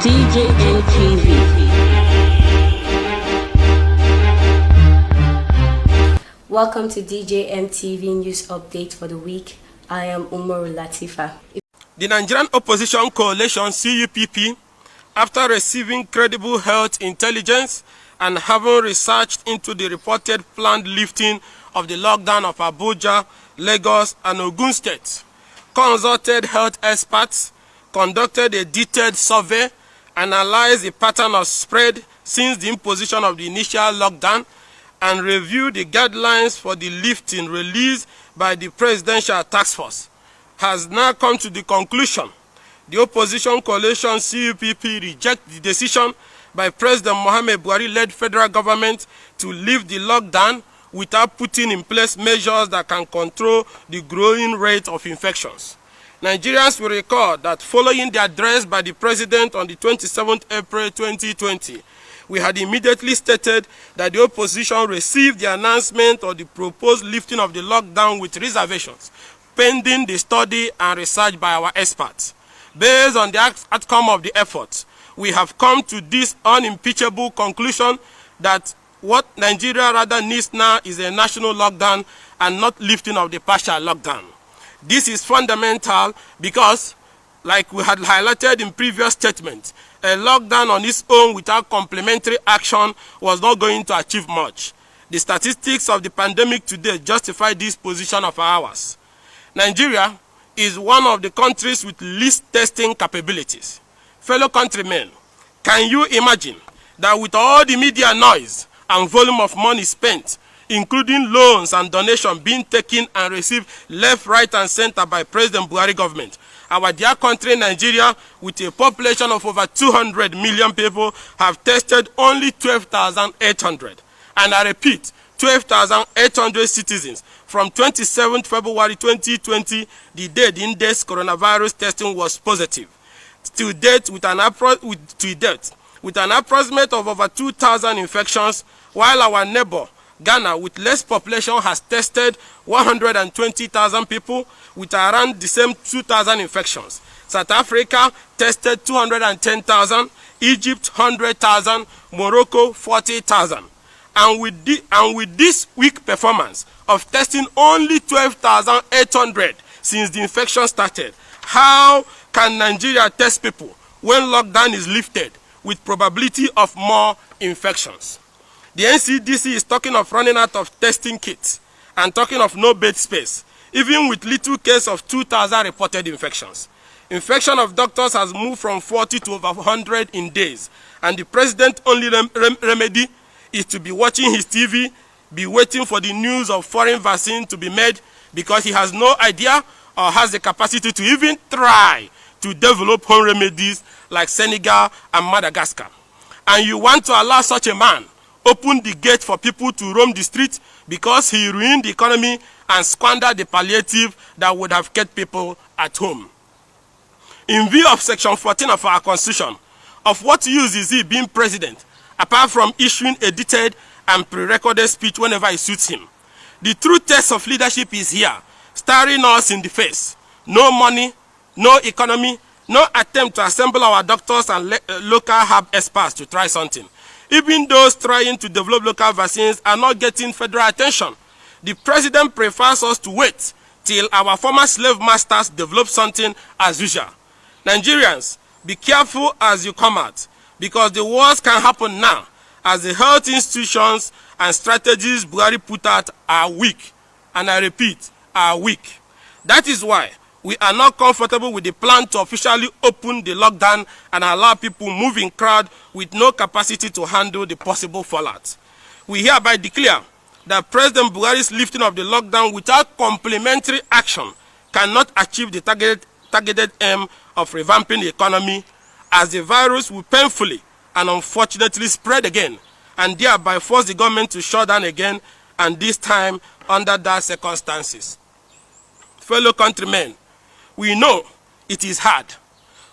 DJN-TV. Welcome to DJN-TV News Update for the week. I am Umaru Latifa. The Nigerian Opposition Coalition CUPP, after receiving credible health intelligence and having researched into the reported planned lifting of the lockdown of Abuja, Lagos, and Ogun State, consulted health experts, conducted a detailed survey, analyzed the pattern of spread since the imposition of the initial lockdown, and reviewed the guidelines for the lifting released by the Presidential Task Force, has now come to the conclusion the opposition coalition CUPP reject the decision by President Muhammadu Buhari-led federal government to lift the lockdown without putting in place measures that can control the growing rate of infections. Nigerians will recall that following the address by the President on the 27th April 2020, we had immediately stated that the opposition received the announcement of the proposed lifting of the lockdown with reservations, pending the study and research by our experts. Based on the outcome of the efforts, we have come to this unimpeachable conclusion that what Nigeria rather needs now is a national lockdown and not lifting of the partial lockdown. This is fundamental because, like we had highlighted in previous statements, a lockdown on its own without complementary action was not going to achieve much. The statistics of the pandemic today justify this position of ours. Nigeria is one of the countries with least testing capabilities. Fellow countrymen, can you imagine that with all the media noise and volume of money spent, including loans and donations being taken and received left, right, and center by President Buhari government, our dear country Nigeria, with a population of over 200 million people, have tested only 12,800. And I repeat, 12,800 citizens from 27th February 2020, the day the index coronavirus testing was positive. To date, with an approximate of over 2,000 infections, while our neighbor Ghana, with less population, has tested 120,000 people with around the same 2,000 infections. South Africa tested 210,000, Egypt 100,000, Morocco 40,000. And with this weak performance of testing only 12,800 since the infection started, how can Nigeria test people when lockdown is lifted with probability of more infections? The NCDC is talking of running out of testing kits and talking of no bed space, even with little case of 2,000 reported infections. Infection of doctors has moved from 40 to over 100 in days, and the president's only remedy is to be watching his TV, be waiting for the news of foreign vaccine to be made, because he has no idea or has the capacity to even try to develop home remedies like Senegal and Madagascar. And you want to allow such a man open the gate for people to roam the street because he ruined the economy and squandered the palliative that would have kept people at home. In view of Section 14 of our Constitution, of what use is he being president apart from issuing a detailed and pre-recorded speech whenever it suits him? The true test of leadership is here, staring us in the face. No money, no economy, no attempt to assemble our doctors and local herb experts to try something. Even those trying to develop local vaccines are not getting federal attention. The president prefers us to wait till our former slave masters develop something as usual. Nigerians, be careful as you come out, because the worst can happen now, as the health institutions and strategies Buhari put out are weak. And I repeat, are weak. That is why we are not comfortable with the plan to officially open the lockdown and allow people move in crowd with no capacity to handle the possible fallout. We hereby declare that President Buhari's lifting of the lockdown without complementary action cannot achieve the targeted aim of revamping the economy, as the virus will painfully and unfortunately spread again, and thereby force the government to shut down again, and this time under that circumstances. Fellow countrymen, we know it is hard,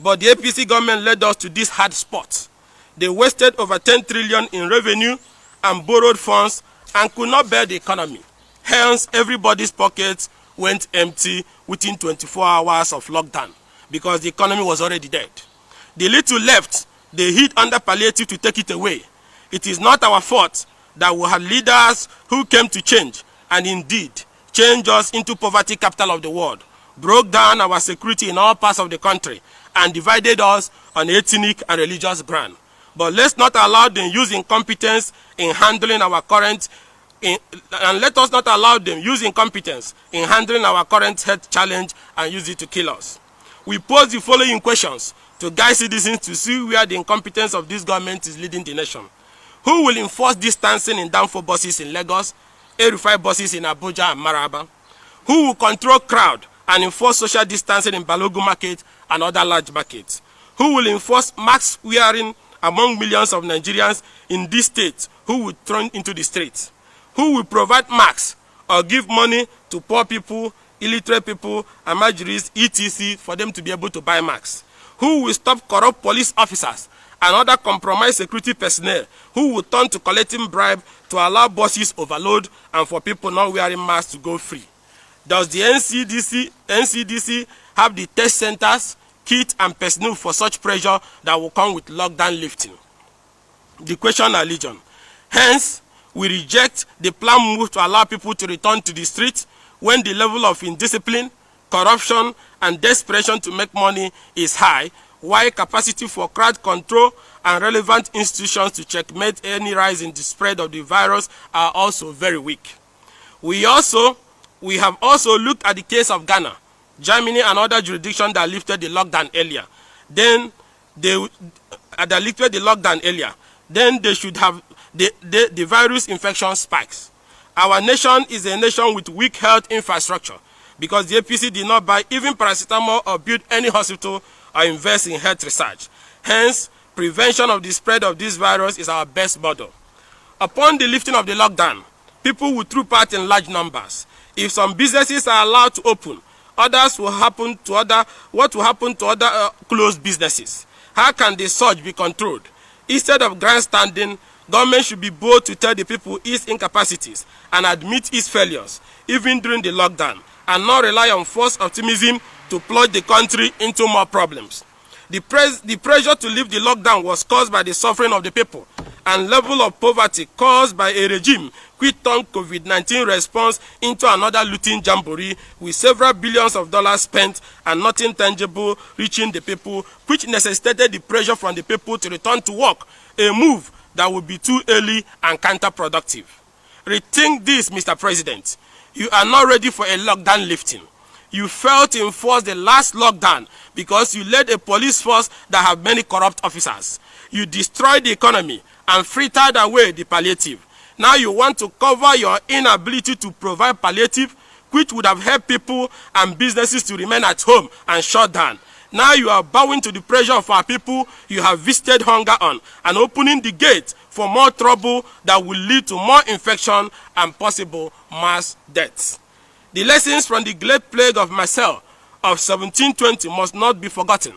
but the APC government led us to this hard spot. They wasted over 10 trillion in revenue and borrowed funds and could not bear the economy. Hence, everybody's pockets went empty within 24 hours of lockdown because the economy was already dead. The little left they hid under palliative to take it away. It is not our fault that we had leaders who came to change, and indeed changed us into poverty capital of the world, broke down our security in all parts of the country, and divided us on ethnic and religious ground. But let's not allow them use incompetence in handling our current and let us not allow them use incompetence in handling our current health challenge and use it to kill us. We pose the following questions to guide citizens to see where the incompetence of this government is leading the nation. Who will enforce distancing in Danfo buses in Lagos, A-Rufai buses in Abuja and Maraba? Who will control crowd and enforce social distancing in Balogun market and other large markets? Who will enforce mask wearing among millions of Nigerians in this state who will turn into the streets? Who will provide masks or give money to poor people, illiterate people, and marginalized etc. for them to be able to buy masks? Who will stop corrupt police officers and other compromised security personnel who will turn to collecting bribe to allow buses overload and for people not wearing masks to go free? Does the NCDC have the test centers, kit, and personnel for such pressure that will come with lockdown lifting? The question are legion. Hence, we reject the planned move to allow people to return to the streets when the level of indiscipline, corruption, and desperation to make money is high, while capacity for crowd control and relevant institutions to checkmate any rise in the spread of the virus are also very weak. We have also looked at the case of Ghana, Germany, and other jurisdictions that lifted the lockdown earlier. Then they should have the virus infection spikes. Our nation is a nation with weak health infrastructure because the APC did not buy even paracetamol or build any hospital or invest in health research. Hence, prevention of the spread of this virus is our best model. Upon the lifting of the lockdown, people will troop out in large numbers. If some businesses are allowed to open, what will happen to other closed businesses? How can the surge be controlled? Instead of grandstanding, government should be bold to tell the people its incapacities and admit its failures, even during the lockdown, and not rely on false optimism to plunge the country into more problems. The pressure to lift the lockdown was caused by the suffering of the people and level of poverty caused by a regime which turned COVID-19 response into another looting jamboree with several billions of dollars spent and nothing tangible reaching the people, which necessitated the pressure from the people to return to work, a move that would be too early and counterproductive. Rethink this, Mr. President. You are not ready for a lockdown lifting. You failed to enforce the last lockdown because you led a police force that have many corrupt officers. You destroyed the economy and frittered away the palliative. Now you want to cover your inability to provide palliative, which would have helped people and businesses to remain at home and shut down. Now you are bowing to the pressure of our people you have visited hunger on and opening the gate for more trouble that will lead to more infection and possible mass deaths. The lessons from the Great Plague of Marseille of 1720 must not be forgotten.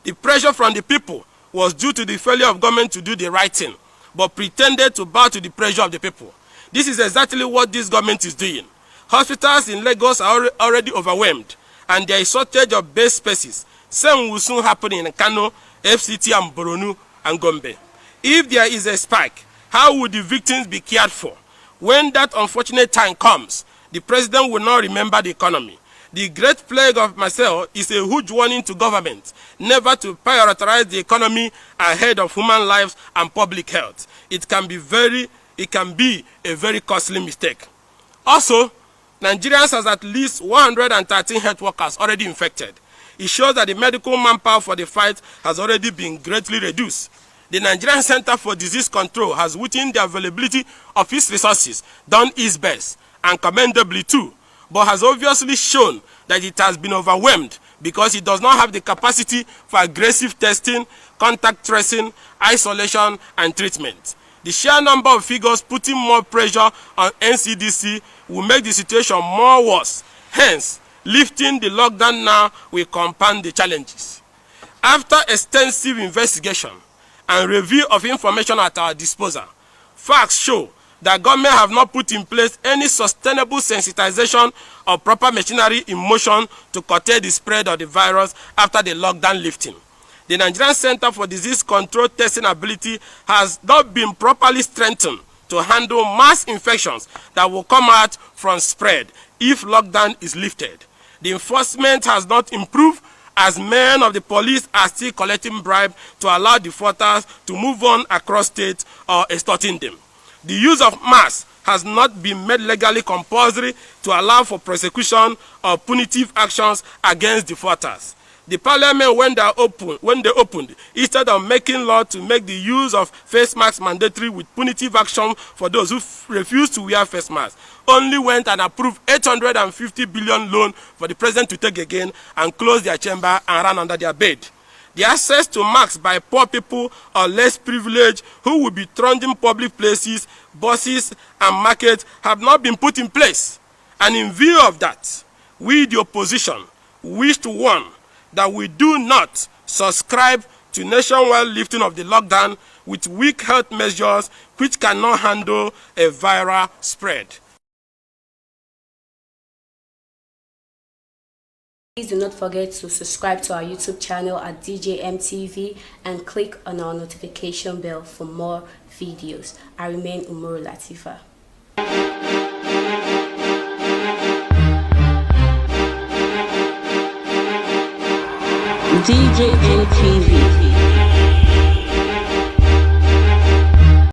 The pressure from the people was due to the failure of government to do the right thing, but pretended to bow to the pressure of the people. This is exactly what this government is doing. Hospitals in Lagos are already overwhelmed, and there is shortage of bed spaces. Same will soon happen in Kano, FCT, and Borno and Gombe. If there is a spike, how would the victims be cared for? When that unfortunate time comes, the president will not remember the economy. The Great Plague of Marseille is a huge warning to government never to prioritize the economy ahead of human lives and public health. It can be a very costly mistake. Also, Nigerians has at least 113 health workers already infected. It shows that the medical manpower for the fight has already been greatly reduced. The Nigerian Center for Disease Control has, within the availability of its resources, done its best, and commendably too, but has obviously shown that it has been overwhelmed because it does not have the capacity for aggressive testing, contact tracing, isolation, and treatment. The sheer number of figures putting more pressure on NCDC will make the situation more worse. Hence, lifting the lockdown now will compound the challenges. After extensive investigation and review of information at our disposal, facts show that government have not put in place any sustainable sensitization or proper machinery in motion to curtail the spread of the virus after the lockdown lifting. The Nigerian Center for Disease Control testing ability has not been properly strengthened to handle mass infections that will come out from spread if lockdown is lifted. The enforcement has not improved, as men of the police are still collecting bribes to allow defaulters to move on across states or extorting them. The use of masks has not been made legally compulsory to allow for prosecution or punitive actions against defaulters. The parliament, when they opened, instead of making law to make the use of face masks mandatory with punitive action for those who refuse to wear face masks, only went and approved 850 billion loan for the president to take again and close their chamber and run under their bed. The access to masks by poor people or less privileged who will be thronging public places, buses and markets have not been put in place. And in view of that, we, the opposition, wish to warn that we do not subscribe to nationwide lifting of the lockdown with weak health measures which cannot handle a viral spread. Please do not forget to subscribe to our YouTube channel at DJMTV and click on our notification bell for more videos. I remain Umaru Latifa. DJMTV.